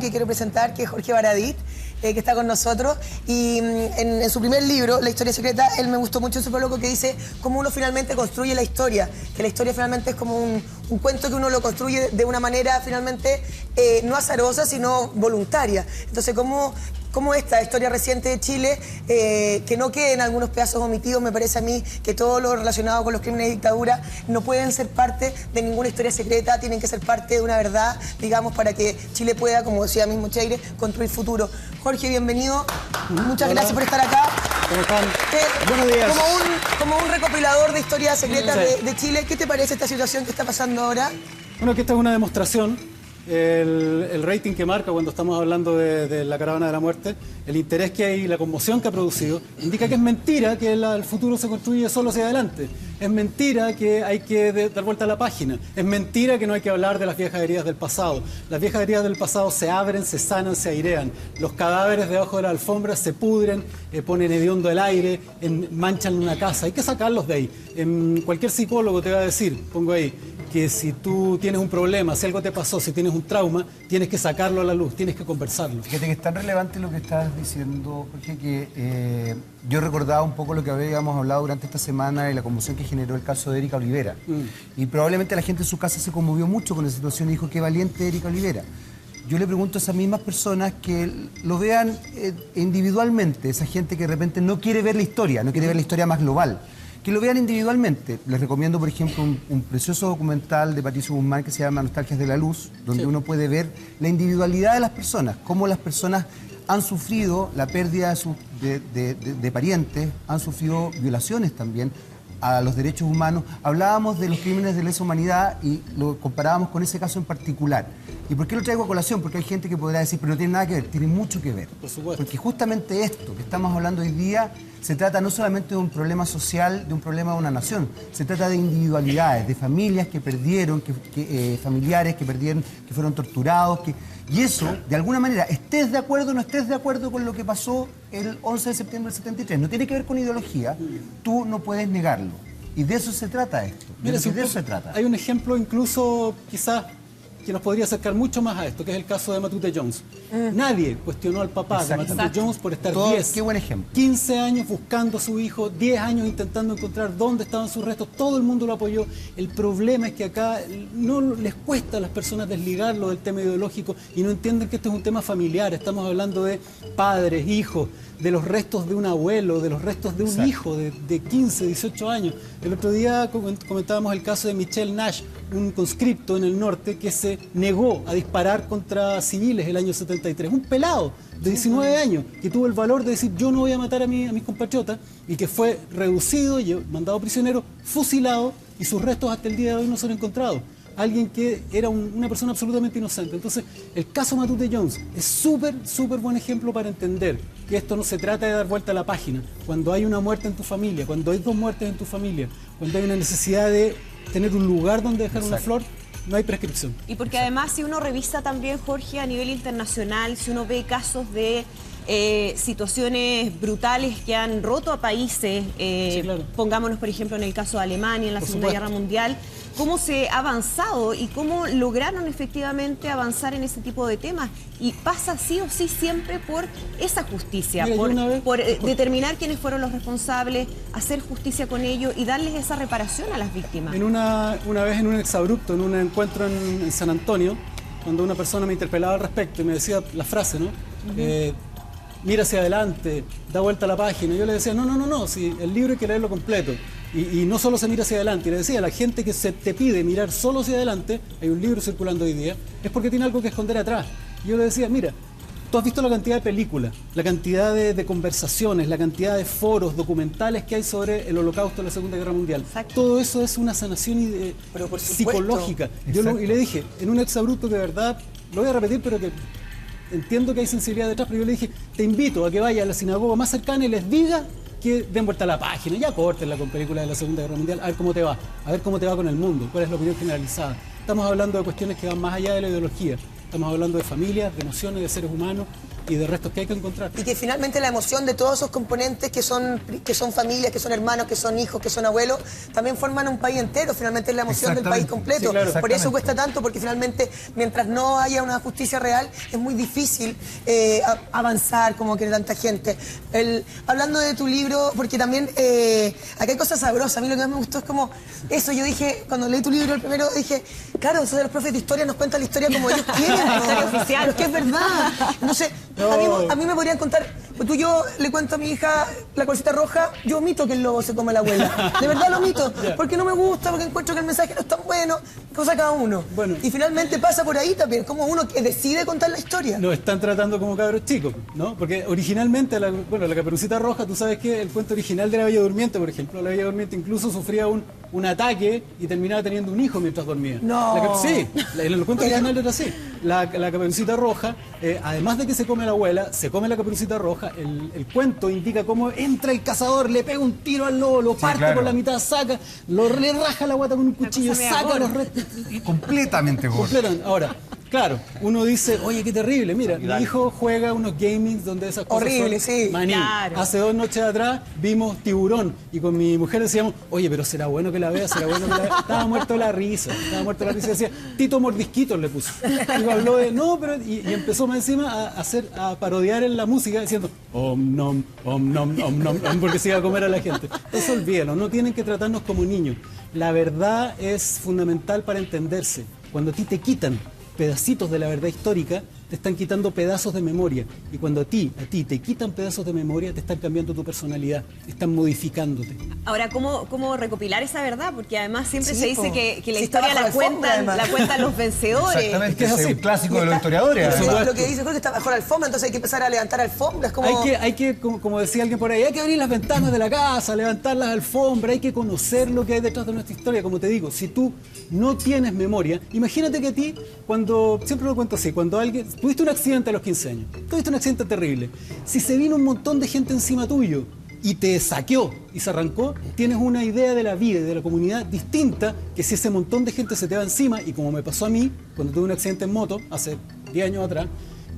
que quiero presentar, que es Jorge Baradit, que está con nosotros. Y en su primer libro, La historia secreta, él me gustó mucho su prólogo que dice cómo uno finalmente construye la historia. Que la historia finalmente es como un cuento que uno lo construye de una manera finalmente no azarosa, sino voluntaria. Entonces, como esta historia reciente de Chile, que no queden algunos pedazos omitidos, me parece a mí que todo lo relacionado con los crímenes de dictadura no pueden ser parte de ninguna historia secreta, tienen que ser parte de una verdad, digamos, para que Chile pueda, como decía mismo Cheire, construir futuro. Jorge, bienvenido. Muchas gracias por estar acá. ¿Cómo están? Buenos días. Como un recopilador de historias secretas de Chile, ¿qué te parece esta situación que está pasando ahora? Bueno, que esta es una demostración. El rating que marca cuando estamos hablando de la caravana de la muerte, el interés que hay y la conmoción que ha producido, indica que es mentira que el futuro se construye solo hacia adelante. Es mentira que hay que dar vuelta a la página. Es mentira que no hay que hablar de las viejas heridas del pasado. Las viejas heridas del pasado se abren, se sanan, se airean. Los cadáveres debajo de la alfombra se pudren, ponen hediondo el aire, manchan una casa. Hay que sacarlos de ahí. Cualquier psicólogo te va a decir, pongo ahí, que si tú tienes un problema, si algo te pasó, si tienes un trauma, tienes que sacarlo a la luz, tienes que conversarlo. Fíjate que es tan relevante lo que estás diciendo, Jorge, que yo recordaba un poco lo que habíamos hablado durante esta semana y la conmoción que generó el caso de Erika Olivera. Y probablemente la gente en su casa se conmovió mucho con la situación y dijo, qué valiente Erika Olivera. Yo le pregunto a esas mismas personas que lo vean individualmente, esa gente que de repente no quiere ver la historia, no quiere ver la historia más global. Que lo vean individualmente. Les recomiendo, por ejemplo, un precioso documental de Patricio Guzmán que se llama Nostalgias de la Luz, donde uno puede ver la individualidad de las personas, cómo las personas han sufrido la pérdida de parientes, han sufrido violaciones también a los derechos humanos. Hablábamos de los crímenes de lesa humanidad y lo comparábamos con ese caso en particular. ¿Y por qué lo traigo a colación? Porque hay gente que podrá decir, pero no tiene nada que ver, tiene mucho que ver. Por supuesto. Porque justamente esto que estamos hablando hoy día se trata no solamente de un problema social, de un problema de una nación, se trata de individualidades, de familias que perdieron, familiares que perdieron, que fueron torturados, y eso, de alguna manera, estés de acuerdo o no estés de acuerdo con lo que pasó el 11 de septiembre del 73, no tiene que ver con ideología, tú no puedes negarlo. Y de eso se trata esto. Mira, de eso se trata. Hay un ejemplo incluso, quizás, que nos podría acercar mucho más a esto, que es el caso de Matute Jones. Nadie cuestionó al papá de Matute Jones por estar 15 años buscando a su hijo, 10 años intentando encontrar dónde estaban sus restos, todo el mundo lo apoyó. El problema es que acá no les cuesta a las personas desligarlo del tema ideológico y no entienden que esto es un tema familiar. Estamos hablando de padres, hijos, de los restos de un abuelo, de los restos de un hijo de 15, 18 años. El otro día comentábamos el caso de Michel Nash, un conscripto en el norte que se negó a disparar contra civiles el año 73. Un pelado de 19 años que tuvo el valor de decir yo no voy a matar a mis compatriotas y que fue reducido, mandado prisionero, fusilado y sus restos hasta el día de hoy no son encontrados. Alguien que era una persona absolutamente inocente. Entonces, el caso Matute Jones es súper buen ejemplo para entender que esto no se trata de dar vuelta a la página. Cuando hay una muerte en tu familia, cuando hay 2 muertes en tu familia, cuando hay una necesidad de tener un lugar donde dejar una flor, no hay prescripción. Y porque además, si uno revisa también, Jorge, a nivel internacional, si uno ve casos de situaciones brutales que han roto a países, sí, claro. Pongámonos por ejemplo en el caso de Alemania en la Segunda Guerra Mundial, cómo se ha avanzado y cómo lograron efectivamente avanzar en ese tipo de temas, y pasa sí o sí siempre por esa justicia. Mira, por determinar quiénes fueron los responsables, hacer justicia con ellos y darles esa reparación a las víctimas. Una vez en un exabrupto, en un encuentro en San Antonio, cuando una persona me interpelaba al respecto y me decía la frase, ¿no? Mira hacia adelante, da vuelta a la página. Yo le decía, no, si el libro hay que leerlo completo. Y no solo se mira hacia adelante. Y le decía, la gente que se te pide mirar solo hacia adelante, hay un libro circulando hoy día, es porque tiene algo que esconder atrás. Y yo le decía, mira, tú has visto la cantidad de películas, la cantidad de conversaciones, la cantidad de foros, documentales que hay sobre el Holocausto de la Segunda Guerra Mundial. Exacto. Todo eso es una sanación psicológica. Y le dije, en un exabrupto de verdad, lo voy a repetir, pero que entiendo que hay sensibilidad detrás, pero yo le dije, te invito a que vayas a la sinagoga más cercana y les diga que den vuelta a la página, ya córtenla con películas de la Segunda Guerra Mundial, a ver cómo te va, con el mundo, cuál es la opinión generalizada. Estamos hablando de cuestiones que van más allá de la ideología, estamos hablando de familias, de emociones, de seres humanos, y de restos que hay que encontrar. Y que finalmente la emoción de todos esos componentes que son familias, que son hermanos, que son hijos, que son abuelos, también forman un país entero, finalmente es la emoción del país completo. Sí, claro. Por eso cuesta tanto, porque finalmente mientras no haya una justicia real es muy difícil avanzar como quiere tanta gente. Hablando de tu libro, porque también acá hay cosas sabrosas, a mí lo que más me gustó es como eso, yo dije, cuando leí tu libro el primero, dije, claro, esos de los profes de historia nos cuentan la historia como ellos quieren, la historia oficial, pero es que es verdad. Entonces, a mí me podrían contar, pues yo le cuento a mi hija La Colcita Roja, yo omito que el lobo se come a la abuela. De verdad lo omito, porque no me gusta, porque encuentro que el mensaje no es tan bueno, cosa cada uno. Bueno, y finalmente pasa por ahí también, como uno que decide contar la historia. Lo están tratando como cabros chicos, ¿no? Porque originalmente, la Caperucita Roja, tú sabes que el cuento original de La Bella Durmiente, por ejemplo, La Bella Durmiente incluso sufría un ataque y terminaba teniendo un hijo mientras dormía. No. Sí, en el cuento original era así. La Caperucita Roja, además de que se come a la abuela, se come la Caperucita Roja. El cuento indica cómo entra el cazador, le pega un tiro al lobo, lo parte por la mitad, saca, le raja la guata con un cuchillo, saca los restos. Completamente gordo. Ahora, claro, uno dice, oye, qué terrible. Mira, mi hijo juega unos gamings donde esas cosas horrible, son sí. maní. Claro. Hace 2 noches atrás vimos Tiburón y con mi mujer decíamos, oye, pero será bueno que la vea, será bueno que la vea. Estaba muerto de la risa. Decía, Tito Mordisquitos le puso. Y habló de, no, pero... Y empezó más encima a parodiar en la música diciendo, om nom, porque se iba a comer a la gente. Entonces olvídalo, no tienen que tratarnos como niños. La verdad es fundamental para entenderse. Cuando a ti te quitan pedacitos de la verdad histórica, te están quitando pedazos de memoria. Y cuando a ti te quitan pedazos de memoria, te están cambiando tu personalidad, están modificándote. Ahora, ¿cómo recopilar esa verdad? Porque además siempre se dice que la Sí, historia la cuentan los vencedores. Exactamente, es un clásico de los historiadores. Lo que dice Jorge está bajo la alfombra, entonces hay que empezar a levantar alfombras. Como... Hay que, como decía alguien por ahí, hay que abrir las ventanas de la casa, levantar las alfombras, hay que conocer lo que hay detrás de nuestra historia. Como te digo, si tú no tienes memoria, imagínate que a ti, siempre lo cuento así, cuando alguien... Tuviste un accidente a los 15 años, tuviste un accidente terrible. Si se vino un montón de gente encima tuyo y te saqueó y se arrancó, tienes una idea de la vida y de la comunidad distinta que si ese montón de gente se te va encima, y como me pasó a mí cuando tuve un accidente en moto hace 10 años atrás,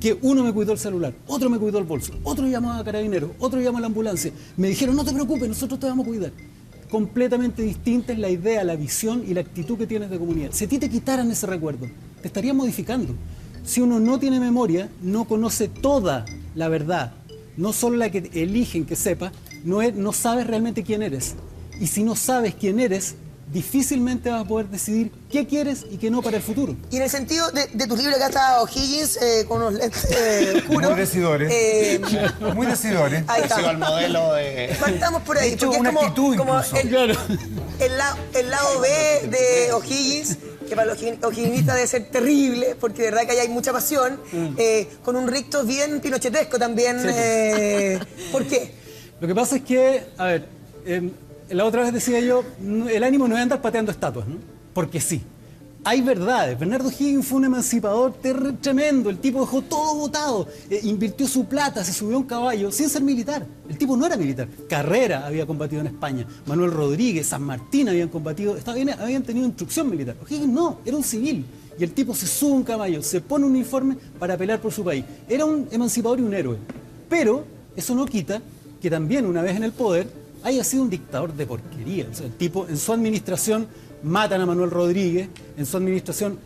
que uno me cuidó el celular, otro me cuidó el bolso, otro llamaba a carabineros, otro llamó a la ambulancia, me dijeron no te preocupes, nosotros te vamos a cuidar. Completamente distinta es la idea, la visión y la actitud que tienes de comunidad. Si a ti te quitaran ese recuerdo, te estarías modificando. Si uno no tiene memoria, no conoce toda la verdad, no solo la que eligen que sepa, no sabes realmente quién eres. Y si no sabes quién eres, difícilmente vas a poder decidir qué quieres y qué no para el futuro. Y en el sentido de tus libros, acá está O'Higgins con unos lentes oscuros. Muy decidores. Muy decidores. Ahí está. El modelo de... Partamos por ahí, De hecho, porque una es como, actitud como incluso. el lado B de O'Higgins, que para los o'higginistas debe ser terrible, porque de verdad que ahí hay mucha pasión, con un rictus bien pinochetesco también. ¿Por qué? Lo que pasa es que, a ver, la otra vez decía yo, el ánimo no es andar pateando estatuas, ¿no? Porque sí. Hay verdades. Bernardo O'Higgins fue un emancipador tremendo. El tipo dejó todo botado. Invirtió su plata, se subió a un caballo sin ser militar. El tipo no era militar. Carrera había combatido en España. Manuel Rodríguez, San Martín habían combatido. Habían tenido instrucción militar. O'Higgins no, era un civil. Y el tipo se sube a un caballo, se pone un uniforme para pelear por su país. Era un emancipador y un héroe. Pero eso no quita que también, una vez en el poder, haya sido un dictador de porquería. O sea, el tipo, en su administración, matan a Manuel Rodríguez, en su administración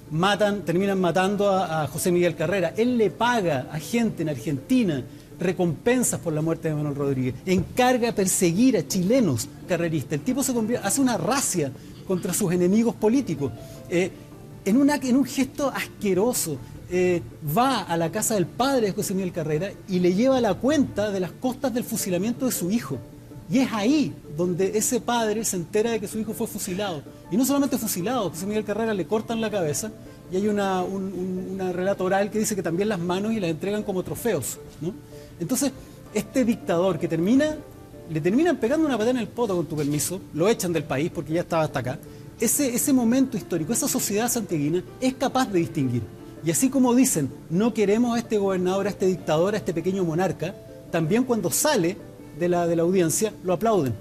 terminan matando a José Miguel Carrera. Él le paga a gente en Argentina recompensas por la muerte de Manuel Rodríguez, encarga a perseguir a chilenos carreristas. El tipo hace una racia contra sus enemigos políticos. En un gesto asqueroso, va a la casa del padre de José Miguel Carrera y le lleva la cuenta de las costas del fusilamiento de su hijo. Y es ahí donde ese padre se entera de que su hijo fue fusilado. Y no solamente fusilado, José Miguel Carrera le cortan la cabeza y hay una relato oral que dice que también las manos y las entregan como trofeos, ¿no? Entonces, este dictador que le terminan pegando una patada en el poto, con tu permiso, lo echan del país porque ya estaba hasta acá. Ese momento histórico, esa sociedad santiaguina es capaz de distinguir. Y así como dicen, no queremos a este gobernador, a este dictador, a este pequeño monarca, también cuando sale de la audiencia lo aplauden.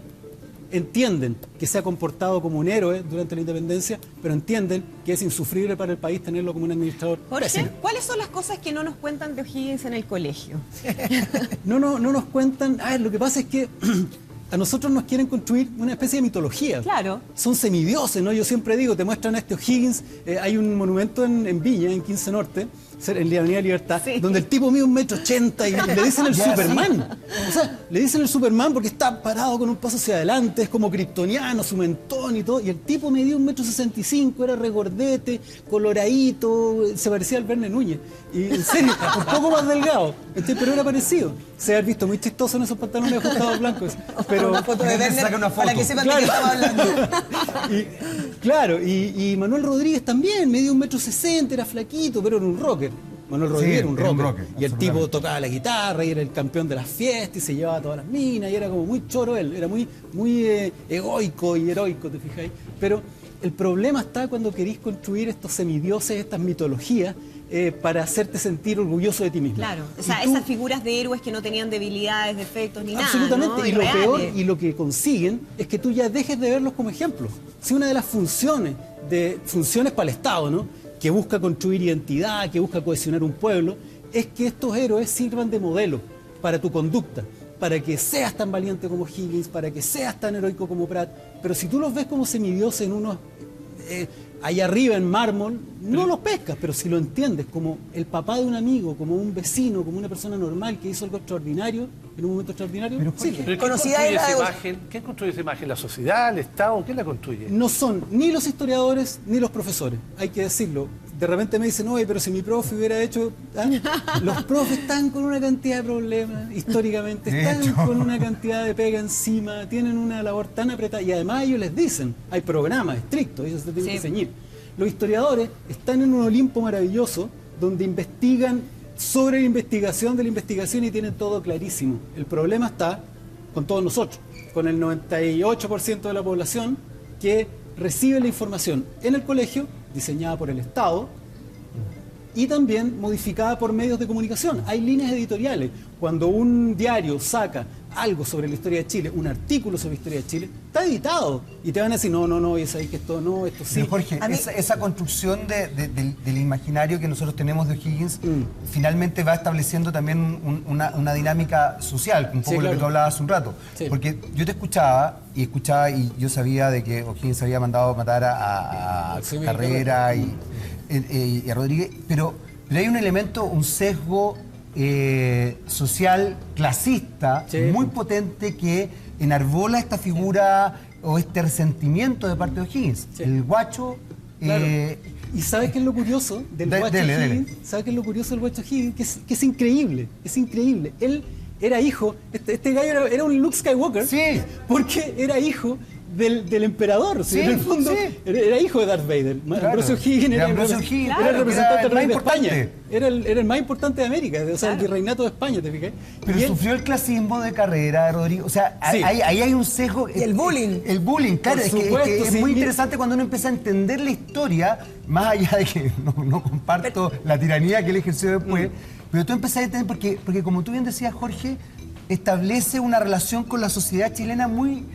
entienden que se ha comportado como un héroe durante la independencia, pero entienden que es insufrible para el país tenerlo como un administrador. Jorge, ¿cuáles son las cosas que no nos cuentan de O'Higgins en el colegio? No nos cuentan. Lo que pasa es que a nosotros nos quieren construir una especie de mitología. Claro. Son semidioses, ¿no? Yo siempre digo, te muestran a este O'Higgins, hay un monumento en Viña, en 15 Norte, en la Avenida Libertad, sí, donde el tipo mide 1,80 m y le dicen el Superman. O sea, le dicen el Superman porque está parado con un paso hacia adelante, es como kryptoniano, su mentón y todo, y el tipo medía 1,65 m, era regordete, coloradito, se parecía al Verne Núñez. Y en serio, un poco más delgado, pero era parecido. Se ha visto muy chistoso en esos pantalones ajustados blancos. Pero una foto de Verne para que sepan de qué estamos hablando. Y Manuel Rodríguez también, medía 1,60 m, era flaquito, pero era un rocker. Manuel Rodríguez era un rocker. Y el tipo tocaba la guitarra y era el campeón de las fiestas y se llevaba todas las minas y era como muy choro él, era muy egoico y heroico, ¿te fijáis? Pero el problema está cuando queréis construir estos semidioses, estas mitologías, para hacerte sentir orgulloso de ti mismo. Claro, o sea, esas figuras de héroes que no tenían debilidades, defectos ni nada. Absolutamente, ¿no? y lo peor, y lo que consiguen es que tú ya dejes de verlos como ejemplos. Si una de las funciones para el Estado, ¿no?, que busca construir identidad, que busca cohesionar un pueblo, es que estos héroes sirvan de modelo para tu conducta, para que seas tan valiente como Higgins, para que seas tan heroico como Pratt. Pero si tú los ves como semidioses en unos allá arriba en mármol, no los pescas, pero si lo entiendes como el papá de un amigo, como un vecino, como una persona normal que hizo algo extraordinario, en un momento extraordinario, pero sí. ¿Pero ¿quién construye esa imagen? ¿La sociedad, el Estado? ¿Quién la construye? No son ni los historiadores ni los profesores, hay que decirlo. De repente me dicen, oye, pero si mi profe hubiera hecho... Los profes están con una cantidad de problemas, históricamente, están con una cantidad de pega encima, tienen una labor tan apretada, y además ellos les dicen, hay programas estrictos, ellos se tienen que ceñir. Los historiadores están en un Olimpo maravilloso, donde investigan sobre la investigación de la investigación y tienen todo clarísimo. El problema está con todos nosotros, con el 98% de la población que recibe la información en el colegio, diseñada por el Estado y también modificada por medios de comunicación. Hay líneas editoriales. Cuando un diario saca algo sobre la historia de Chile, un artículo sobre la historia de Chile, está editado. Y te van a decir, no, y sabéis que esto no, esto sí. Pero Jorge, esa construcción del imaginario que nosotros tenemos de O'Higgins finalmente va estableciendo también una dinámica social, un poco lo que tú hablabas hace un rato. Sí. Porque yo te escuchaba y yo sabía de que O'Higgins había mandado matar a Carrera y a Rodríguez, pero hay un elemento, un sesgo social, clasista, muy potente que enarbola esta figura o este resentimiento de parte de O'Higgins. Sí. El guacho... ¿Y sabes qué es lo curioso del guacho O'Higgins? ¿Sabes qué es lo curioso del guacho O'Higgins? Que es increíble, es increíble. Él era hijo, este gallo era un Luke Skywalker, porque era hijo del emperador, en el fondo era hijo de Darth Vader. Ambrosio O'Higgins era el representante del rey de España. Era el más importante de América, o sea, el virreinato de España, ¿te fijas? Pero sufrió el clasismo de Carrera, Rodrigo. O sea, ahí hay un sesgo. Y el bullying. El bullying, claro. Es muy interesante cuando uno empieza a entender la historia, más allá de que no comparto la tiranía que él ejerció después, pero tú empezás a entender, porque como tú bien decías, Jorge, establece una relación con la sociedad chilena muy...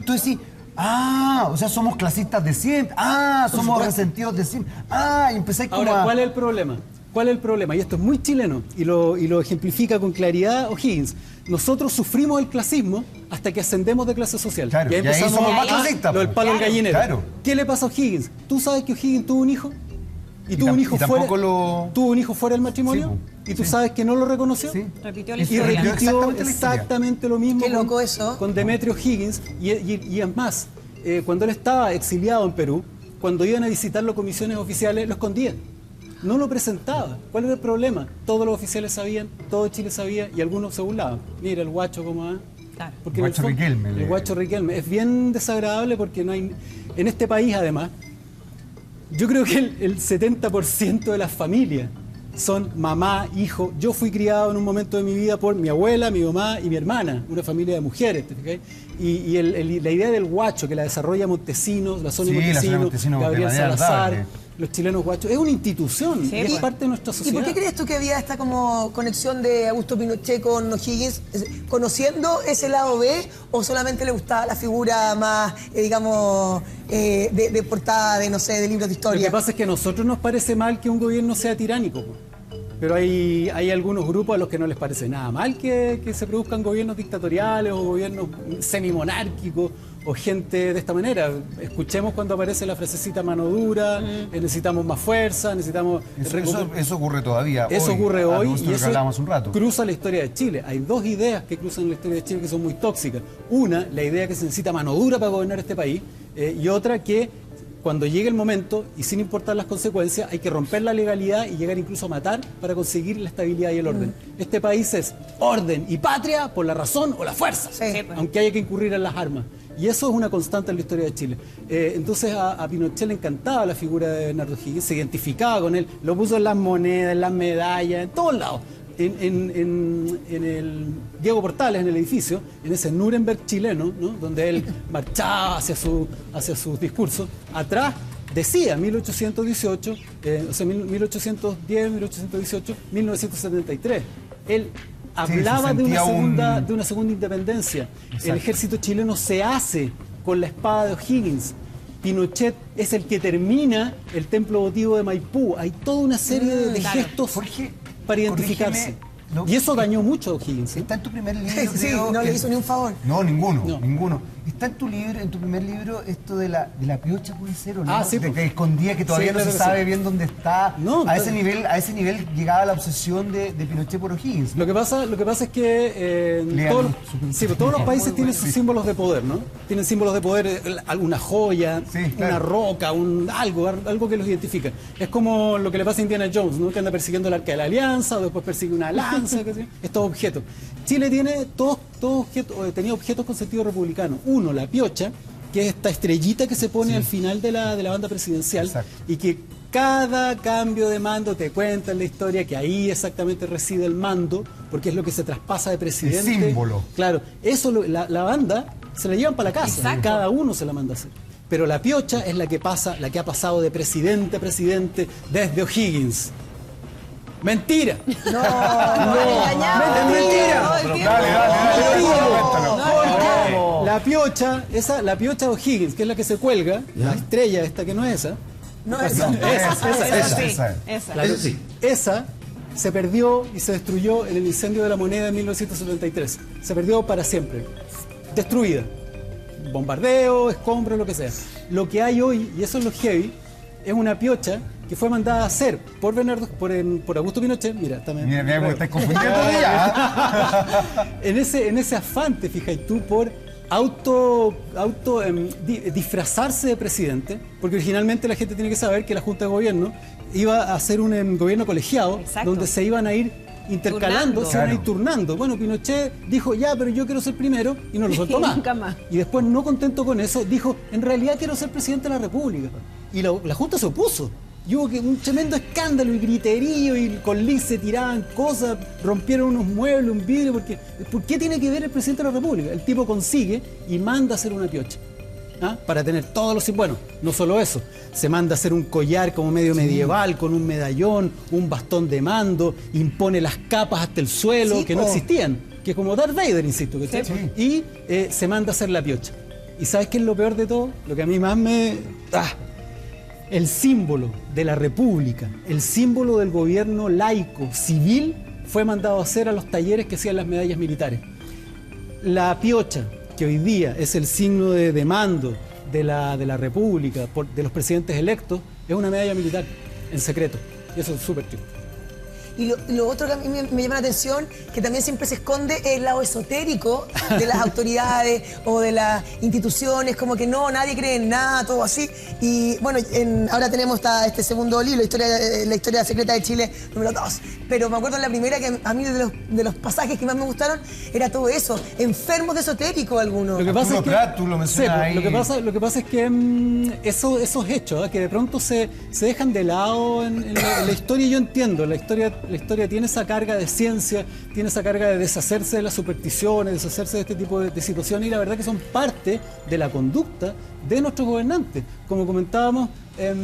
Tú decís... o sea, somos clasistas de siempre. Somos resentidos de siempre. Y empezáis como Ahora, ¿cuál es el problema? ¿Cuál es el problema? Y esto es muy chileno y lo ejemplifica con claridad O'Higgins. Nosotros sufrimos el clasismo hasta que ascendemos de clase social. Claro, y ahí empezamos somos más clasistas. Lo del palo al gallinero. Claro. ¿Qué le pasa a O'Higgins? ¿Tú sabes que O'Higgins tuvo un hijo? ¿Y tuvo un hijo fuera del matrimonio? Sí, ¿Y tú sabes que no lo reconoció? Sí. Repitió la historia. Y repitió exactamente lo mismo. Qué loco eso. Con Demetrio Higgins. Y es más, cuando él estaba exiliado en Perú, cuando iban a visitarlo comisiones oficiales, lo escondían. No lo presentaba. ¿Cuál era el problema? Todos los oficiales sabían, todo Chile sabía y algunos se burlaban. Mira, el guacho cómo va. Claro. Porque el guacho Riquelme. Es bien desagradable porque no hay... En este país, además, yo creo que el 70% de las familias son mamá, hijo. Yo fui criado en un momento de mi vida por mi abuela, mi mamá y mi hermana, una familia de mujeres, ¿te fijas? Y la idea del guacho que la desarrolla Montesinos, la Sonia Montesinos, Gabriel Salazar, los chilenos guachos, es una institución, y es parte de nuestra sociedad. ¿Y por qué crees tú que había esta como conexión de Augusto Pinochet con O'Higgins? ¿Conociendo ese lado B o solamente le gustaba la figura más, digamos, de portada de, no sé, de libros de historia? Lo que pasa es que a nosotros nos parece mal que un gobierno sea tiránico, pero hay algunos grupos a los que no les parece nada mal que se produzcan gobiernos dictatoriales o gobiernos semimonárquicos o gente de esta manera. Escuchemos cuando aparece la frasecita mano dura, necesitamos más fuerza, necesitamos... Eso ocurre todavía. Eso ocurre hoy y eso hablábamos un rato. Cruza la historia de Chile. Hay dos ideas que cruzan la historia de Chile que son muy tóxicas. Una, la idea que se necesita mano dura para gobernar este país, y otra que cuando llegue el momento, y sin importar las consecuencias, hay que romper la legalidad y llegar incluso a matar para conseguir la estabilidad y el orden. Este país es orden y patria por la razón o la fuerza, aunque haya que incurrir en las armas. Y eso es una constante en la historia de Chile. Entonces a Pinochet le encantaba la figura de Bernardo O'Higgins, se identificaba con él, lo puso en las monedas, en las medallas, en todos lados. En el Diego Portales, en el edificio, en ese Nuremberg chileno, ¿no? Donde él marchaba hacia sus discursos, atrás decía 1818, o sea, 1810, 1818, 1973. Él hablaba de una segunda independencia. Exacto. El ejército chileno se hace con la espada de O'Higgins. Pinochet es el que termina el templo votivo de Maipú. Hay toda una serie de gestos para identificarse. No, y eso dañó mucho a O'Higgins. Está en tu primer libro. Sí, no le hizo ni un favor. No, ninguno. Está en tu primer libro, esto de la piocha, puede ser, ¿o no? Ah, sí. De que escondía, que todavía no se sabe bien dónde está. No, a ese nivel llegaba la obsesión de Pinochet por O'Higgins. Lo que pasa es que todos los países tienen sus símbolos de poder, ¿no? Tienen símbolos de poder, alguna joya, una roca, algo que los identifica. Es como lo que le pasa a Indiana Jones, ¿no? Que anda persiguiendo el Arca de la Alianza, o después persigue una lanza, estos objetos. Chile tiene tenía objetos con sentido republicano. Uno, la piocha, que es esta estrellita que se pone al final de la banda presidencial. Exacto. Y que cada cambio de mando te cuenta en la historia que ahí exactamente reside el mando, porque es lo que se traspasa de presidente. El símbolo. Claro, eso la banda se la llevan para la casa. Exacto. Cada uno se la manda a hacer. Pero la piocha es la que ha pasado de presidente a presidente desde O'Higgins. ¡Mentira! No, mentira. Dale. La piocha de O'Higgins, que es la que se cuelga, la estrella esta que no es esa. No, esa. Esa se perdió y se destruyó en el incendio de la moneda en 1973. Se perdió para siempre. Destruida. Bombardeo, escombros, lo que sea. Lo que hay hoy, y eso es lo heavy, es una piocha que fue mandada a hacer por Augusto Pinochet. Mira, también. Mira, porque estás confundiendo todavía. en ese afán, te fijas tú, por disfrazarse de presidente, porque originalmente la gente tiene que saber que la Junta de Gobierno iba a ser un gobierno colegiado. Exacto. Donde se iban a ir intercalando, se iban a ir turnando. Bueno, Pinochet dijo, pero yo quiero ser primero, y no lo soltó más. Nunca más. Y después, no contento con eso, dijo, en realidad quiero ser presidente de la República. Y la Junta se opuso. Y hubo un tremendo escándalo y griterío, y con Liz se tiraban cosas, rompieron unos muebles, un vidrio, porque ¿por qué tiene que ver el presidente de la República? El tipo consigue y manda a hacer una piocha. Para tener todos los... Bueno, no solo eso, se manda a hacer un collar como medio medieval, con un medallón, un bastón de mando, impone las capas hasta el suelo, que no existían, que es como Darth Vader, insisto. Y se manda a hacer la piocha. ¿Y sabes qué es lo peor de todo? Lo que a mí más me... El símbolo de la República, el símbolo del gobierno laico, civil, fue mandado a hacer a los talleres que hacían las medallas militares. La piocha, que hoy día es el signo de mando de la República, de los presidentes electos, es una medalla militar, en secreto. Y eso es súper triste. Y lo otro que a mí me llama la atención, que también siempre se esconde el lado esotérico de las autoridades o de las instituciones, como que no, nadie cree en nada, todo así. Y bueno, ahora tenemos este segundo libro, la historia secreta de Chile, número 2. Pero me acuerdo en la primera que a mí de los pasajes que más me gustaron era todo eso, enfermos de esotérico algunos. Lo que pasa es que, tú lo mencionas ahí. Lo que pasa es que esos hechos, que de pronto se dejan de lado en la historia, yo entiendo, la historia tiene esa carga de ciencia, tiene esa carga de deshacerse de las supersticiones, deshacerse de este tipo de situaciones, y la verdad que son parte de la conducta de nuestros gobernantes. Como comentábamos,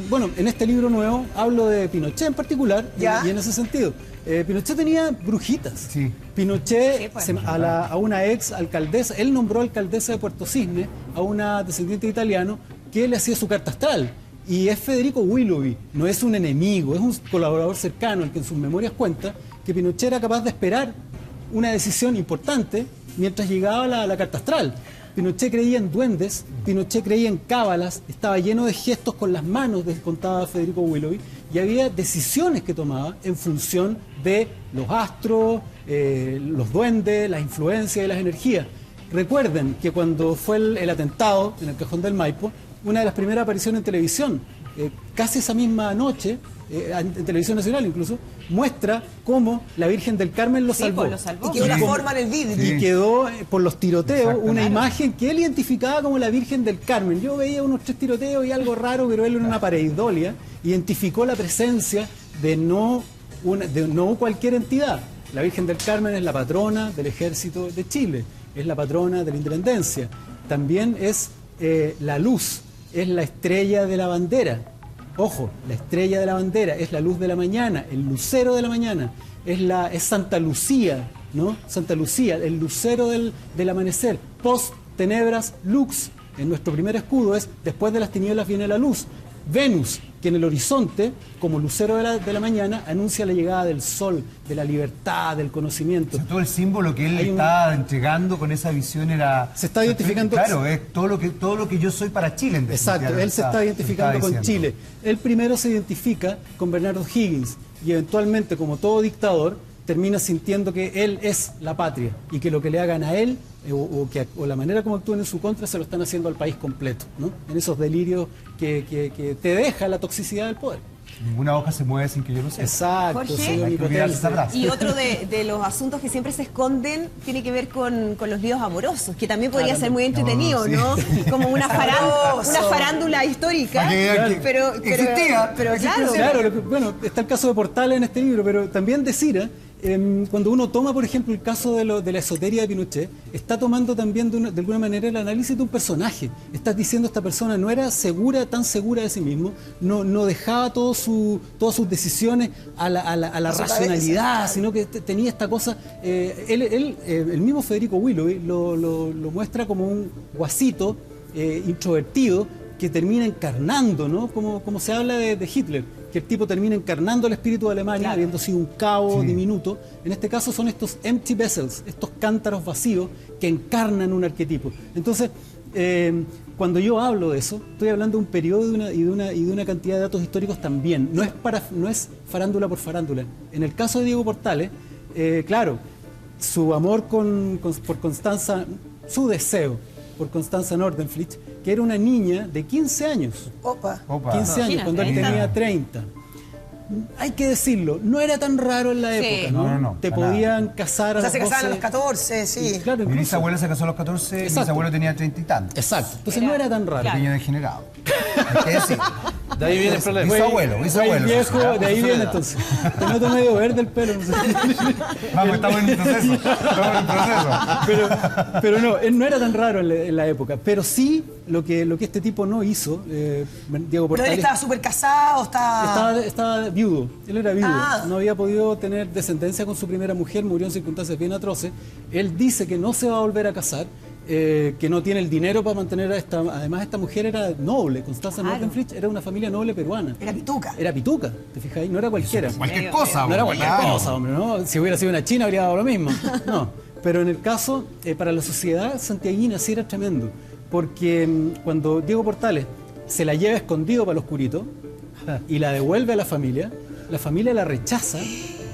Bueno, en este libro nuevo hablo de Pinochet en particular, y en ese sentido. Pinochet tenía brujitas. Sí. Pinochet, a una ex alcaldesa, él nombró alcaldesa de Puerto Cisne a una descendiente de italiano que le hacía su carta astral. Y es Federico Willoughby, no es un enemigo, es un colaborador cercano, el que en sus memorias cuenta que Pinochet era capaz de esperar una decisión importante mientras llegaba la carta astral. Pinochet creía en duendes, Pinochet creía en cábalas, estaba lleno de gestos con las manos, contaba Federico Willoughby, y había decisiones que tomaba en función de los astros, los duendes, las influencias y las energías. Recuerden que cuando fue el atentado en el Cajón del Maipo, una de las primeras apariciones en televisión, casi esa misma noche, en televisión nacional incluso, muestra cómo la Virgen del Carmen lo salvó. Pues lo salvó. Y quedó la forma en el vidrio. Y quedó, por los tiroteos, una imagen que él identificaba como la Virgen del Carmen. Yo veía unos 3 tiroteos y algo raro, pero él en una pareidolia identificó la presencia de no cualquier entidad. La Virgen del Carmen es la patrona del Ejército de Chile, es la patrona de la Independencia. También es la luz, es la estrella de la bandera. Ojo, la estrella de la bandera es la luz de la mañana, el lucero de la mañana, es Santa Lucía, ¿no? Santa Lucía, el lucero del amanecer, post tenebras lux. En nuestro primer escudo es después de las tinieblas viene la luz. Venus, que en el horizonte, como lucero de la mañana, anuncia la llegada del sol, de la libertad, del conocimiento. O sea, todo el símbolo que él le estaba entregando con esa visión era... Se está identificando... Claro, es todo lo que yo soy para Chile. Exacto, él se está identificando con Chile. Él primero se identifica con Bernardo Higgins y eventualmente, como todo dictador, termina sintiendo que él es la patria y que lo que le hagan a él o la manera como actúen en su contra se lo están haciendo al país completo, ¿no? En esos delirios que te deja la toxicidad del poder. Ninguna hoja se mueve sin que yo lo sepa. Exacto, Jorge, sí, y otro de los asuntos que siempre se esconden tiene que ver con los líos amorosos, que también podría ser muy entretenido, ¿no? Como una farándula histórica. Pero existía. Pero claro. Claro, bueno, está el caso de Portales en este libro, pero también de Cira. Cuando uno toma, por ejemplo, el caso de la esoteria de Pinochet, está tomando también de alguna manera el análisis de un personaje. Estás diciendo esta persona no era tan segura de sí mismo, no dejaba todas sus decisiones a la racionalidad, sino que tenía esta cosa. El mismo Federico Willoughby lo muestra como un guasito introvertido que termina encarnando, ¿no? Como se habla de Hitler, que el tipo termina encarnando el espíritu de Alemania, habiendo sido un cabo diminuto. En este caso son estos empty vessels, estos cántaros vacíos que encarnan un arquetipo. Entonces, cuando yo hablo de eso, estoy hablando de un periodo y de una cantidad de datos históricos también. No es farándula por farándula. En el caso de Diego Portales, claro, su amor por Constanza, su deseo por Constanza Nordenflich, que era una niña de 15 años. 15 años, cuando él tenía 30. Hay que decirlo, no era tan raro en la época, ¿no? No, te podían casar a los 12. Se casaban a los 14, sí. Claro, mi bisabuela se casó a los 14, mi bisabuelo tenía 30 y tantos. Exacto, entonces no era tan raro. Pequeño degenerado. Hay que decir. De ahí viene el problema. Bisabuelo. Viejo, de ahí viene entonces. Te noto medio verde el pelo. No sé. Vamos, estamos en un proceso. Pero no, él no era tan raro en la época. Pero sí, lo que este tipo no hizo, Diego Portales... Pero él estaba súper casado, estaba viudo. Él era viudo. No había podido tener descendencia con su primera mujer, murió en circunstancias bien atroces. Él dice que no se va a volver a casar, que no tiene el dinero para mantener a esta... Además, esta mujer era noble. Constanza Nordenflich era una familia noble peruana. Era pituca. Era pituca, ¿te fijáis? No era cualquiera. Cualquier cosa, no era cualquier cosa, hombre, ¿no? Si hubiera sido una china habría dado lo mismo. No, pero en el caso, para la sociedad santiaguina sí era tremendo. Porque cuando Diego Portales se la lleva escondido para el oscurito y la devuelve a la familia la rechaza,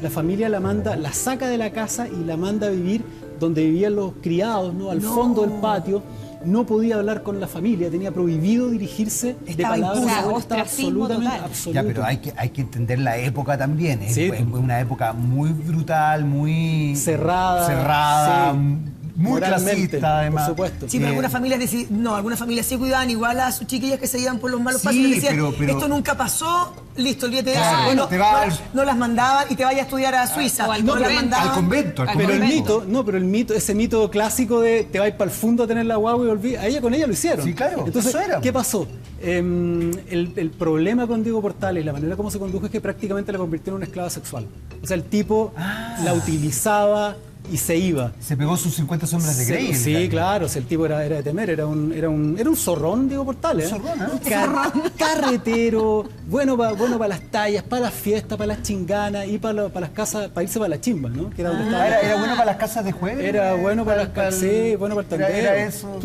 la familia la saca de la casa y la manda a vivir donde vivían los criados, ¿no? Al fondo del patio. No podía hablar con la familia, tenía prohibido dirigirse de palabras. Estaba absolutamente. Ya, pero hay que entender la época también. Es una época muy brutal, muy cerrada, Muy moralmente, clasista, además. por supuesto. Sí, pero algunas familias sí cuidaban igual a sus chiquillas que se iban por los malos pasos y decían, esto nunca pasó, listo, olvídate de eso. No las mandaban y te vayas a estudiar a Suiza. Al convento. Pero el mito, ese mito clásico de te vas para el fondo a tener la guagua y volví, con ella lo hicieron. Sí, claro. Entonces, eso era. ¿qué pasó? El problema con Diego Portales, la manera como se condujo es que prácticamente la convirtió en una esclava sexual. O sea, el tipo la utilizaba y se iba. Se pegó sus 50 sombras de Grey. Sí, claro, el tipo era de temer, era un zorrón, Diego Portales. Un zorrón, ¿eh? Carretero, bueno para las tallas, para las fiestas, para las chinganas y para las casas, para irse para la chimba, ¿no? Que era, donde estaba. Era bueno para las casas de jueves. Era bueno para las casas, sí, bueno para el tandeo. Era eso.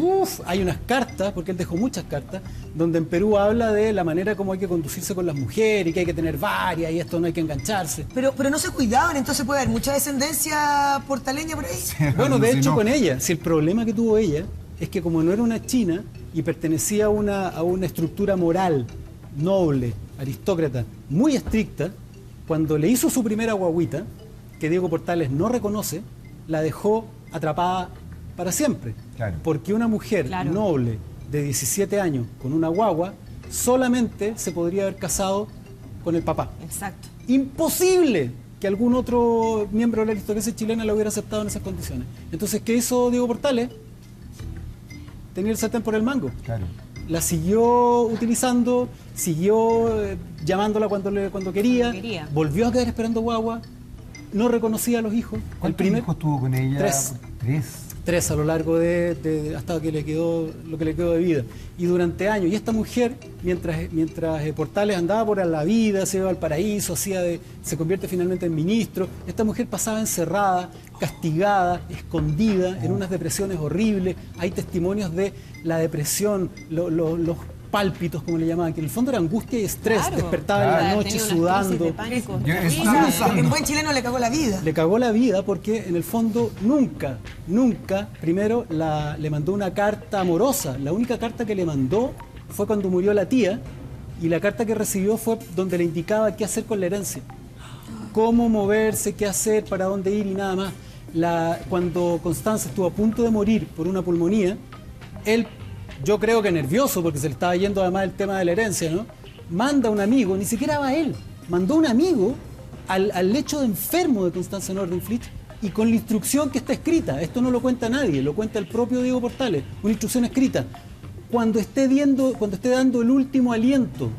Hay unas cartas, porque él dejó muchas cartas, donde en Perú habla de la manera como hay que conducirse con las mujeres y que hay que tener varias y esto no hay que engancharse. Pero no se cuidaban, entonces puede haber mucha descendencia portaleña por ahí. Sí, bueno, de hecho con ella, si el problema que tuvo ella es que como no era una china y pertenecía a una estructura moral, noble, aristócrata, muy estricta, cuando le hizo su primera guaguita, que Diego Portales no reconoce, la dejó atrapada para siempre. Claro. Porque una mujer noble de 17 años con una guagua solamente se podría haber casado con el papá. Exacto. Imposible que algún otro miembro de la aristocracia chilena la hubiera aceptado en esas condiciones. Entonces, ¿qué hizo Diego Portales? Tenía el sartén por el mango. Claro. La siguió utilizando, siguió llamándola cuando quería, volvió a quedar esperando guagua, no reconocía a los hijos. ¿Cuántos hijos tuvo con ella? Tres a lo largo hasta que le quedó lo que le quedó de vida. Y durante años. Y esta mujer, mientras Portales andaba por la vida, se iba al paraíso, se convierte finalmente en ministro, esta mujer pasaba encerrada, castigada, escondida, en unas depresiones horribles. Hay testimonios de la depresión, los pálpitos, como le llamaban, que en el fondo era angustia y estrés. Despertaba en la noche sudando. En buen chileno le cagó la vida. Le cagó la vida porque en el fondo nunca, primero le mandó una carta amorosa. La única carta que le mandó fue cuando murió la tía, y la carta que recibió fue donde le indicaba qué hacer con la herencia. Cómo moverse, qué hacer, para dónde ir y nada más. Cuando Constanza estuvo a punto de morir por una pulmonía, él, yo creo que nervioso, porque se le estaba yendo además el tema de la herencia, ¿no? Manda a un amigo, ni siquiera va él, mandó un amigo al lecho de enfermo de Constanza Nordenflit, y con la instrucción que está escrita. Esto no lo cuenta nadie, lo cuenta el propio Diego Portales, una instrucción escrita. Cuando esté dando el último aliento,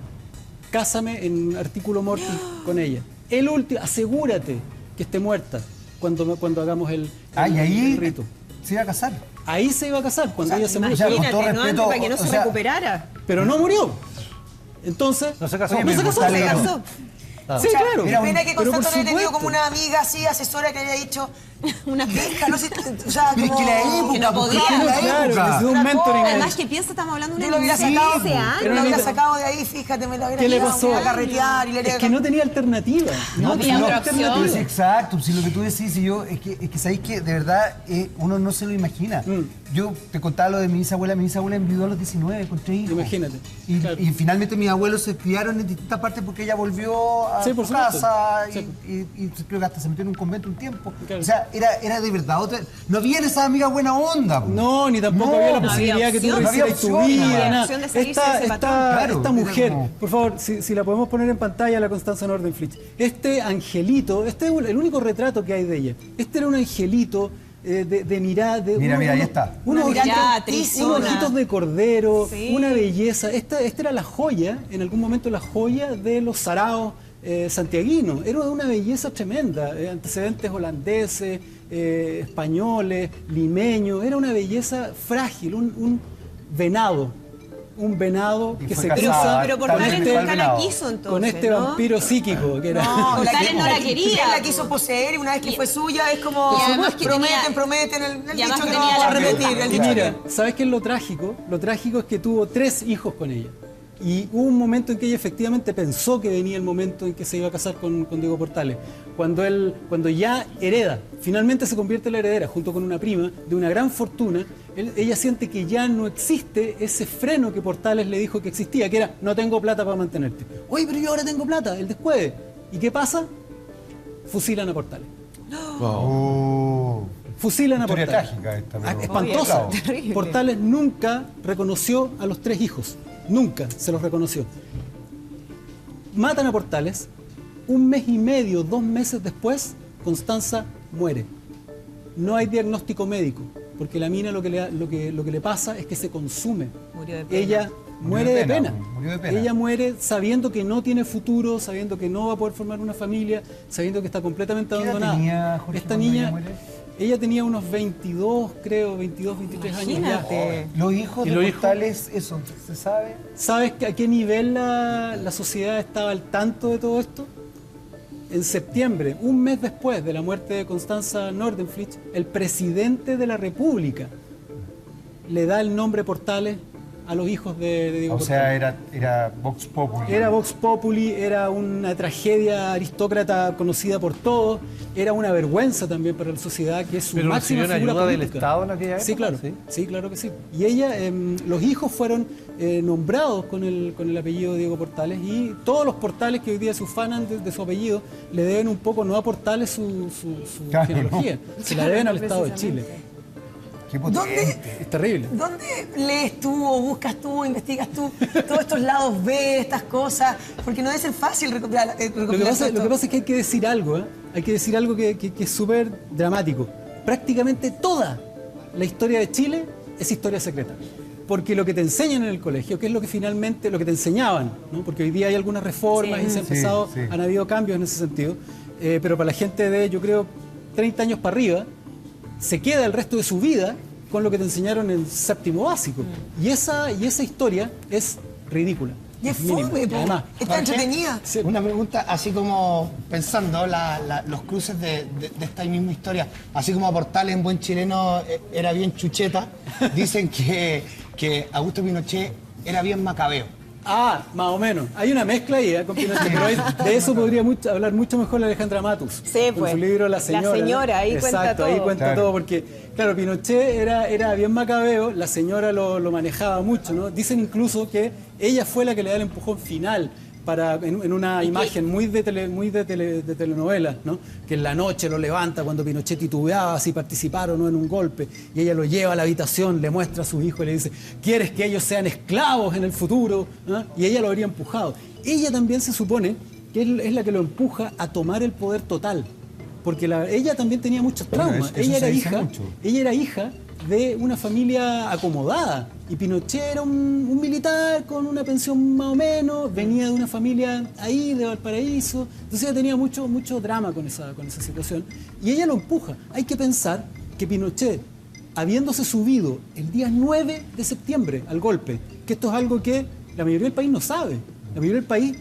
cásame en artículo mortis con ella. El último, asegúrate que esté muerta cuando hagamos el rito. Se iba a casar. Ahí se iba a casar, cuando ella se murió. Imagínate, ¿no? Antes para que no se recuperara. Pero no murió. Entonces, no se casó. Sí, claro. Qué pena que Constanza no haya tenido como una amiga así, asesora, que haya dicho, una pesca, no sé, o sea, pero como... es que la época, que no podía. Claro, un mentoring. Además, que piensa, estamos hablando de Yo lo hubiera sacado, años. lo hubiera sacado de ahí, fíjate, me lo hubiera ¿Qué le llevado, pasó? me iba a carretear y le Es que no tenía alternativa. No tenía otra opción. Exacto, si lo que tú decís, es que sabéis que de verdad uno no se lo imagina. Yo te contaba lo de mi bisabuela enviudó a los 19 con 3 hijos. Imagínate. Y finalmente mis abuelos se criaron en distintas partes porque ella volvió a su casa y creo que hasta se metió en un convento un tiempo. Claro. O sea, era de verdad otra. No había esa amiga buena onda. No, ni tampoco había la posibilidad que tú hicieras tu vida. Esta mujer, por favor, si la podemos poner en pantalla, la Constanza Nordenflit. Este angelito, este es el único retrato que hay de ella. Este era un angelito de mirada. Mira, ahí está. Unos ojitos de cordero, sí. Una belleza. Esta era la joya, en algún momento la joya de los saraos santiaguinos. Era de una belleza tremenda. Antecedentes holandeses, españoles, limeños. Era una belleza frágil, un venado. Un venado que se cruza pero Portales nunca la quiso entonces, con este vampiro psíquico que era. No, Portales no la quería. Él la quiso poseer y una vez que fue suya es como prometen el dicho que no vamos a repetir. Y mira, ¿sabes qué es lo trágico? Lo trágico es que tuvo 3 hijos con ella. Y hubo un momento en que ella efectivamente pensó que venía el momento en que se iba a casar con Diego Portales. Cuando ya hereda, finalmente se convierte en la heredera, junto con una prima, de una gran fortuna, ella siente que ya no existe ese freno que Portales le dijo que existía, que era, no tengo plata para mantenerte. Oye, pero yo ahora tengo plata, el después. ¿Y qué pasa? Fusilan a Portales. Fusilan a Historia Portales. trágica esta, pero- Espantosa. Oye, terrible. Portales nunca reconoció a los 3 hijos. Nunca se los reconoció. Matan a Portales. 1 mes y medio, 2 meses después, Constanza muere. No hay diagnóstico médico, porque la mina lo que le pasa es que se consume. Murió de pena. Ella muere de pena. Murió de pena. Ella muere sabiendo que no tiene futuro, sabiendo que no va a poder formar una familia, sabiendo que está completamente ¿Qué edad abandonada. tenía, Jorge, Esta cuando niña, ella muere? ella tenía unos 22, creo, 22, 23 años ya. Imagínate. Los hijos ¿Y de los hijos? Portales, eso, ¿se sabe? ¿Sabes a qué nivel la sociedad estaba al tanto de todo esto? En septiembre, 1 mes después de la muerte de Constanza Nordenflich, el presidente de la República le da el nombre Portales a los hijos de Diego O Portales. sea, era Vox Populi. Era Vox Populi, era una tragedia aristócrata conocida por todos, era una vergüenza también para la sociedad, que es su Pero máxima recibió figura ayuda del política. Estado en aquella Sí, época, claro, ¿sí? sí, claro que sí. Y ella, los hijos fueron nombrados con el apellido de Diego Portales, y todos los Portales que hoy día se ufanan de su apellido le deben un poco, no a Portales su Claro, genealogía, se la deben al Estado de Chile. Qué potente. Es terrible. ¿Dónde lees tú o buscas tú, investigas tú todos estos lados B, estas cosas? Porque no debe ser fácil recopilar Lo que todo pasa esto. es que hay que decir algo, ¿eh? Hay que decir algo que es súper dramático. Prácticamente toda la historia de Chile es historia secreta. Porque lo que te enseñan en el colegio, que es lo que finalmente, lo que te enseñaban, ¿no? Porque hoy día hay algunas reformas y se han empezado, sí. han habido cambios en ese sentido, pero para la gente de, yo creo, 30 años para arriba, se queda el resto de su vida con lo que te enseñaron en séptimo básico. Y esa historia es ridícula. Y es mínima. fome, po. Además, Está entretenida. Una pregunta, así como pensando los cruces de esta misma historia, así como a Portales en buen chileno era bien chucheta, dicen que Augusto Pinochet era bien macabeo. más o menos. Hay una mezcla ahí, con Pinochet, pero de eso podría hablar mucho mejor la Alejandra Matus. Sí, con pues. su libro La Señora. La Señora, ahí cuenta Exacto, todo. ahí cuenta Claro. todo, porque, claro, Pinochet era bien macabeo, la señora lo manejaba mucho, ¿no? Dicen incluso que ella fue la que le da el empujón final en una imagen muy de telenovela, ¿no? Que en la noche lo levanta cuando Pinochet titubeaba si participar o no en un golpe, y ella lo lleva a la habitación, le muestra a su hijo y le dice: ¿quieres que ellos sean esclavos en el futuro? ¿No? Y ella lo habría empujado. Ella también se supone que es la que lo empuja a tomar el poder total, porque ella también tenía muchos traumas. Eso ella se dice era mucho. hija de una familia acomodada, y Pinochet era un militar con una pensión más o menos, venía de una familia ahí de Valparaíso, entonces ella tenía mucho drama con esa situación, y ella lo empuja. Hay que pensar que Pinochet, habiéndose subido el día 9 de septiembre al golpe, que esto es algo que la mayoría del país no sabe, la mayoría del país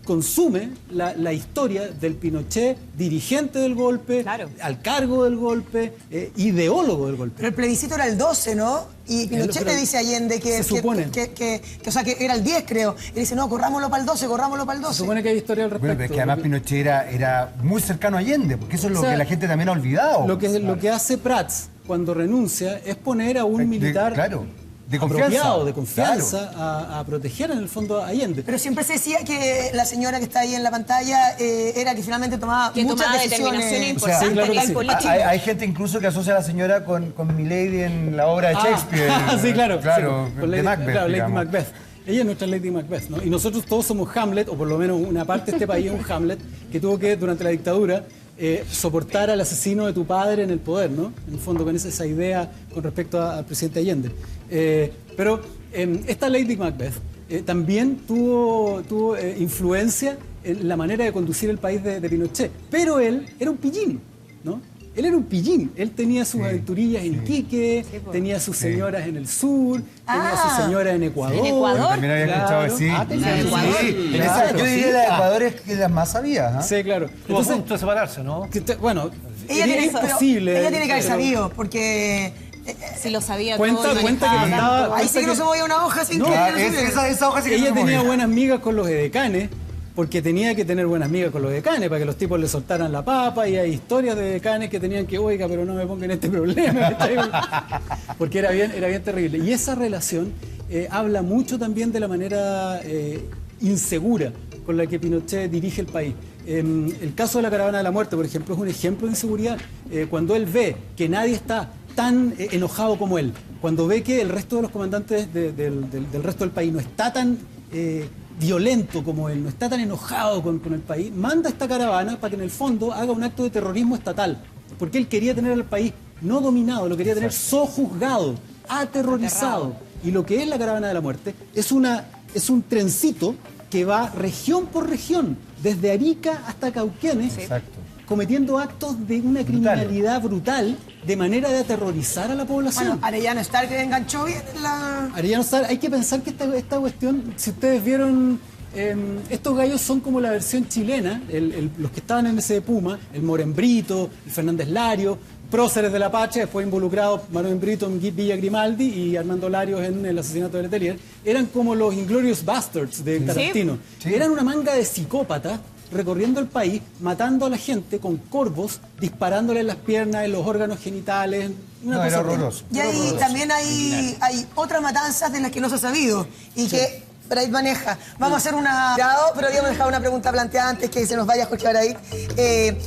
consume la historia del Pinochet, dirigente del golpe, Claro. al cargo del golpe, ideólogo del golpe. Pero el plebiscito era el 12, ¿no? Y Pinochet Pero le dice a Allende que, se supone. o sea, que era el 10, creo. Y dice, no, corrámoslo para el 12, corrámoslo para el 12. Se supone que hay historia al respecto. Bueno, pero es que además Pinochet era muy cercano a Allende, porque eso es lo O sea, que la gente también ha olvidado. Lo que hace Prats cuando renuncia es poner a un militar de confianza. apropiado, de confianza, a proteger en el fondo a Allende. Pero siempre se decía que la señora que está ahí en la pantalla era que finalmente tomaba Que muchas tomaba decisiones. determinaciones O sea, importantes sí, claro a que nivel sí. político. Hay gente incluso que asocia a la señora con Milady en la obra de Shakespeare. Sí, claro. Claro, sí, con de Lady, Macbeth, claro, Lady digamos. Macbeth. Ella es nuestra Lady Macbeth, ¿no? Y nosotros todos somos Hamlet, o por lo menos una parte de este país es un Hamlet, que tuvo que, durante la dictadura, soportar al asesino de tu padre en el poder, ¿no? En el fondo, con esa idea con respecto al presidente Allende. Pero esta Lady Macbeth también tuvo influencia en la manera de conducir el país de Pinochet. Pero él era un pillín, ¿no? Él era un pillín. Él tenía sus aventurillas en Iquique, tenía sus señoras en el sur, tenía sus señoras en Ecuador. ¿En Ecuador? Bueno, también había escuchado Claro. decir. tenía en Ecuador. Yo diría la de Ecuador es de las más sabidas. ¿ah? Sí, claro. Estuvo a punto de separarse, ¿no? Bueno, Ella era tiene, imposible. pero ella tiene que haber pero- sabido, porque Si lo sabía Cuenta- todo. y cuenta que manejaba mandaba- tanto. ahí sí que no se movía una hoja sin No, que Claro, ella lo supiera. esa hoja sí que Ella no se tenía movía. buenas migas con los edecanes, porque tenía que tener buenas migas con los decanes para que los tipos le soltaran la papa, y hay historias de decanes que tenían que, oiga, pero no me pongan este problema, ¿cachai? Porque era bien terrible. Y esa relación habla mucho también de la manera insegura con la que Pinochet dirige el país. El caso de la Caravana de la Muerte, por ejemplo, es un ejemplo de inseguridad. Cuando él ve que nadie está tan enojado como él, cuando ve que el resto de los comandantes del resto del país no está tan violento como él, no está tan enojado con el país, manda esta caravana para que en el fondo haga un acto de terrorismo estatal, porque él quería tener al país no dominado, lo quería tener sojuzgado, aterrorizado. Y lo que es la Caravana de la Muerte es un trencito que va región por región, desde Arica hasta Cauquenes, cometiendo actos de una criminalidad brutal, de manera de aterrorizar a la población. Bueno, Arellano Stark enganchó bien la... Arellano Stark, hay que pensar que esta cuestión, si ustedes vieron, estos gallos son como la versión chilena, los que estaban en ese Puma, el Morembrito, el Fernández Lario, próceres de la patria, después involucrados Manuel Brito en Villa Grimaldi y Armando Larios en el asesinato de Letelier, eran como los Inglourious Basterds de Tarantino. Eran una manga de psicópatas recorriendo el país, matando a la gente con corvos, disparándole en las piernas, en los órganos genitales. Era horroroso. Y ahí también hay otras matanzas de las que no se ha sabido y que Baradit maneja. Vamos a hacer pero habíamos dejado una pregunta planteada antes que se nos vaya Jorge Baradit,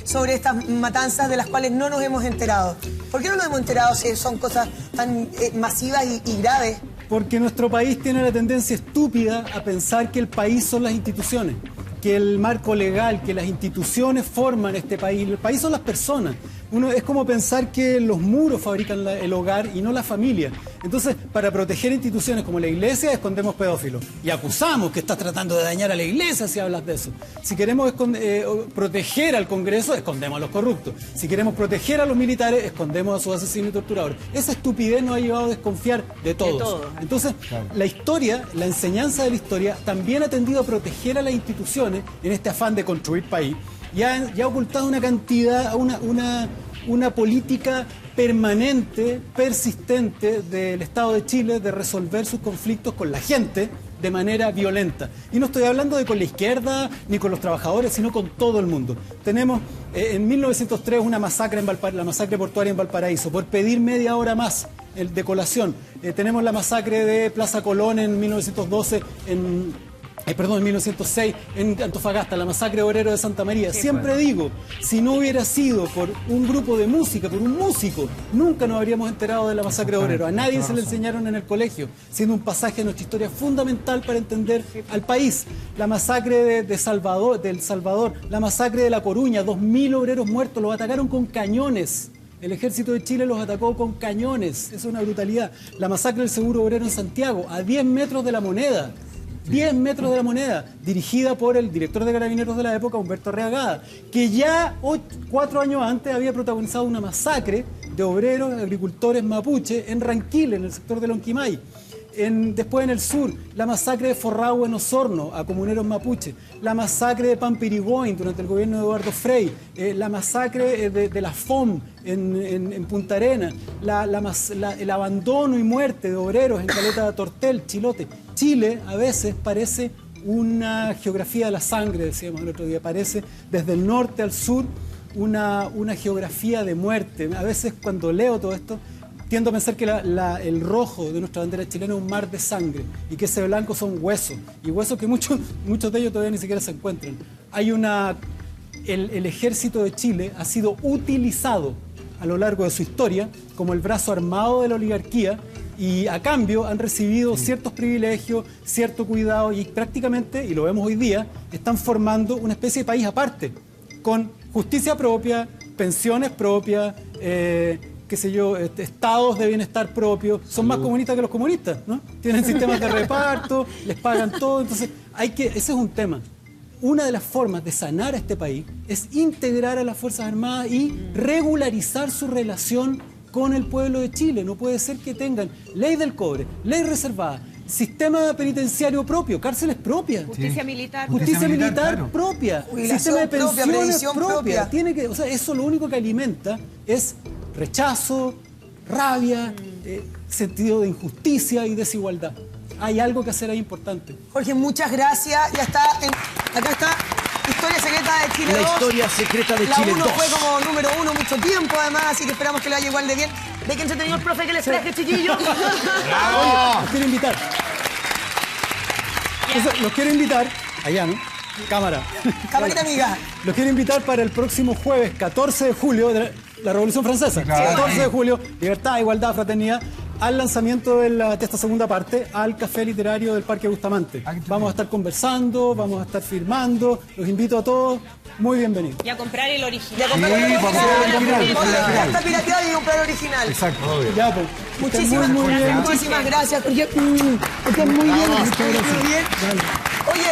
sobre estas matanzas de las cuales no nos hemos enterado. ¿Por qué no nos hemos enterado si son cosas tan masivas y graves? Porque nuestro país tiene la tendencia estúpida a pensar que el país son las instituciones, que el marco legal, que las instituciones forman este país. El país son las personas. Es como pensar que los muros fabrican el hogar y no la familia. Entonces, para proteger instituciones como la iglesia, escondemos pedófilos. Y acusamos que estás tratando de dañar a la iglesia si hablas de eso. Si queremos proteger al Congreso, escondemos a los corruptos. Si queremos proteger a los militares, escondemos a sus asesinos y torturadores. Esa estupidez nos ha llevado a desconfiar de todos. Entonces, la historia, la enseñanza de la historia, también ha tendido a proteger a las instituciones en este afán de construir país. Y ha ocultado una cantidad, una política permanente, persistente del Estado de Chile de resolver sus conflictos con la gente de manera violenta. Y no estoy hablando de con la izquierda ni con los trabajadores, sino con todo el mundo. Tenemos en 1903 una masacre la masacre portuaria en Valparaíso, por pedir media hora más de colación. Tenemos la masacre de Plaza Colón en 1912 en 1906 en Antofagasta, la masacre obrero de Santa María. Siempre digo, si no hubiera sido por un grupo de música, por un músico, nunca nos habríamos enterado de la masacre obrero. A nadie se le enseñaron en el colegio, siendo un pasaje de nuestra historia fundamental para entender al país. La masacre del Salvador, la masacre de La Coruña, 2000 obreros muertos, los atacaron con cañones. El ejército de Chile los atacó con cañones. Eso es una brutalidad. La masacre del Seguro Obrero en Santiago, a 10 metros de la Moneda. 10 metros de la Moneda, dirigida por el director de Carabineros de la época, Humberto Reagada, que ya 4 años antes había protagonizado una masacre de obreros, agricultores mapuche en Ranquil, en el sector de Lonquimay. Después en el sur, la masacre de Forrahue en Osorno, a comuneros mapuche, la masacre de Pampirigoin durante el gobierno de Eduardo Frei, la masacre de la FOM en Punta Arenas, el abandono y muerte de obreros en Caleta Tortel, Chilote. Chile a veces parece una geografía de la sangre, decíamos el otro día, parece desde el norte al sur una geografía de muerte. A veces cuando leo todo esto, tiendo a pensar que el rojo de nuestra bandera chilena es un mar de sangre y que ese blanco son huesos, y huesos que muchos de ellos todavía ni siquiera se encuentran. El ejército de Chile ha sido utilizado a lo largo de su historia como el brazo armado de la oligarquía, y a cambio han recibido ciertos privilegios, cierto cuidado, y prácticamente, y lo vemos hoy día, están formando una especie de país aparte, con justicia propia, pensiones propias, estados de bienestar propios. Son más comunistas que los comunistas, ¿no? Tienen sistemas de reparto, les pagan todo. Entonces, ese es un tema. Una de las formas de sanar a este país es integrar a las Fuerzas Armadas y regularizar su relación con el pueblo de Chile. No puede ser que tengan ley del cobre, ley reservada, sistema penitenciario propio, cárceles propias. Justicia militar. Justicia militar claro. Propia. Jubilación Sistema de pensiones propia. Eso lo único que alimenta es rechazo, rabia, sentido de injusticia y desigualdad. Hay algo que hacer ahí importante. Jorge, muchas gracias. Ya está, acá está Historia Secreta de Chile 2. La Historia Secreta de Chile 2. La 1 fue como número 1 mucho tiempo, además, así que esperamos que lo vaya igual de bien. ¿Ve que entretenido el profe que les traje, chiquillos? Oye, los quiero invitar, allá, ¿no? Cámara. Camarita amiga. Los quiero invitar para el próximo jueves, 14 de julio, de la Revolución Francesa. Claro. 14 de julio, libertad, igualdad, fraternidad, al lanzamiento de esta segunda parte, al Café Literario del Parque Bustamante. Vamos a estar conversando, vamos a estar firmando. Los invito a todos. Muy bienvenidos. Y a comprar el original. Ya comprar el Sí, original. vamos a comprar el Oye, original. ya está pirateado y comprar el original. Exacto. Ya, pues. Muchísimas Muy bien. gracias, porque es muy bien. Oye,